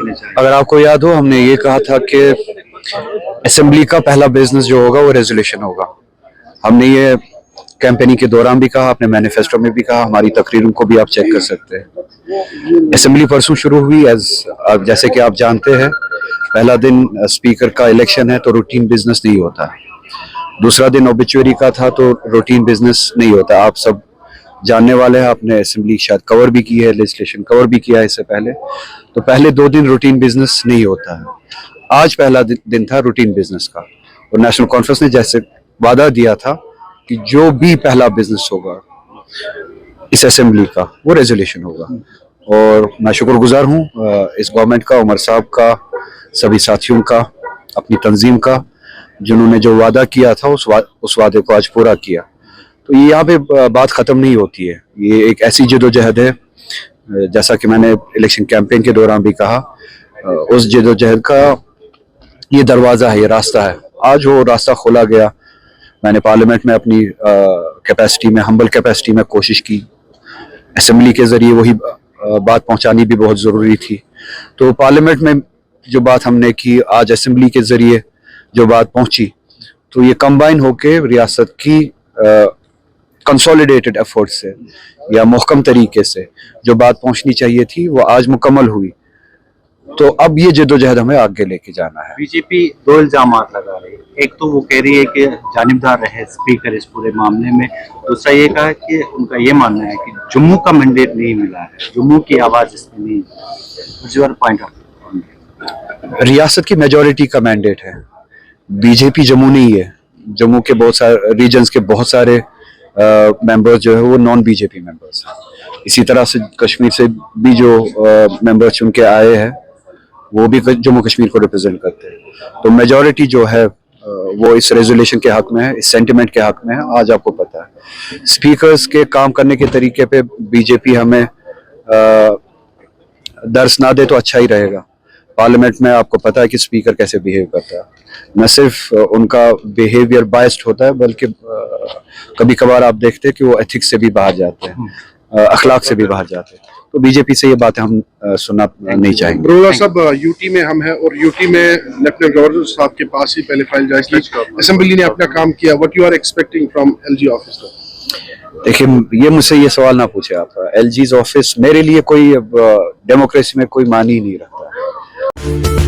करने चाहिए? अगर आपको याद हो, हमने ये कहा था कि असेंबली का पहला बिजनेस जो होगा वो रेजोल्यूशन होगा। हमने ये कैंपेनिंग के दौरान भी कहा, अपने मैनिफेस्टो में भी कहा, हमारी तकरीरों को भी आप चेक कर सकते हैं। असेंबली परसों शुरू हुई, जैसे कि आप जानते हैं, पहला दिन स्पीकर का इलेक्शन है तो रूटीन बिजनेस नहीं होता। दूसरा दिन ओबिचुअरी का था तो रूटीन बिजनेस नहीं होता। आप सब जानने वाले हैं, आपने असेंबली शायद कवर भी की है, लेजिस्लेशन कवर भी किया है इससे पहले। तो पहले 2 दिन रूटीन बिजनेस नहीं होता है। आज पहला दिन था रूटीन बिजनेस का, और नेशनल कॉन्फ्रेंस ने जैसे वादा दिया था कि जो भी पहला बिजनेस होगा इस असेंबली का वो रेजोल्यूशन होगा। और मैं शुक्रगुजार हूँ इस गवर्नमेंट का, उमर साहब का, सभी साथियों का, अपनी तंजीम का, जिन्होंने जो वादा किया था उस वादे को आज पूरा किया। तो ये यहाँ पे बात ख़त्म नहीं होती है, ये एक ऐसी जदोजहद है, जैसा कि मैंने इलेक्शन कैंपेन के दौरान भी कहा, उस जदोजहद का ये दरवाज़ा है, ये रास्ता है। आज वो रास्ता खोला गया। मैंने पार्लियामेंट में अपनी कैपेसिटी में, हम्बल कैपेसिटी में कोशिश की, असेंबली के ज़रिए वही बात पहुंचानी भी बहुत ज़रूरी थी। तो पार्लियामेंट में जो बात हमने की, आज असेंबली के ज़रिए जो बात पहुंची, तो ये कंबाइन होके रियासत की कंसोलिडेटेड एफर्ट से या मुहकम तरीके से जो बात पहुंचनी चाहिए थी वो आज मुकम्मल हुई। तो अब ये जद्दोजहद हमें आगे लेके जाना है। बीजेपी 2 इल्जामात लगा रही है। एक तो वो कह रही है कि जानिबदार रहे स्पीकर इस पूरे मामले में। दूसरा ये कहा कि उनका ये मानना है कि जम्मू का मैंडेट नहीं मिला है, जम्मू की आवाज़ इसमें नहीं। What's your point of view? रियासत की मेजॉरिटी का मैंडेट है, बीजेपी जम्मू नहीं है। जम्मू के बहुत सारे रीजन्स के बहुत सारे मेंबर्स जो है वो नॉन बीजेपी मेंबर्स हैं। इसी तरह से कश्मीर से भी जो मेंबर्स चुन के आए हैं वो भी जम्मू कश्मीर को रिप्रेजेंट करते हैं। तो मेजॉरिटी जो है वो इस रेजोल्यूशन के हक में है, इस सेंटिमेंट के हक में है। आज आपको पता है स्पीकर्स के काम करने के तरीके पे बीजेपी हमें दर्श ना दे तो अच्छा ही रहेगा। पार्लियामेंट में आपको पता है कि स्पीकर कैसे बिहेव करता है, न सिर्फ उनका बिहेवियर बायस्ड होता है बल्कि कभी कभार आप देखते हैं कि वो एथिक्स से भी बाहर जाते हैं, अखलाक से भी बाहर जाते हैं। तो बीजेपी से ये बातें हम सुनना नहीं चाहेंगे। बरोला साहब, यूटी में हम हैं और यूटी में लेफ्टिनेंट गवर्नर साहब के पास ही पहले फाइल जारी की, असेंबली ने अपना काम किया। What you are expecting from LG office? देखिए, ये मुझसे ये सवाल ना पूछे आप। एलजी's ऑफिस मेरे लिए कोई डेमोक्रेसी में कोई मानी ही नहीं रखता है।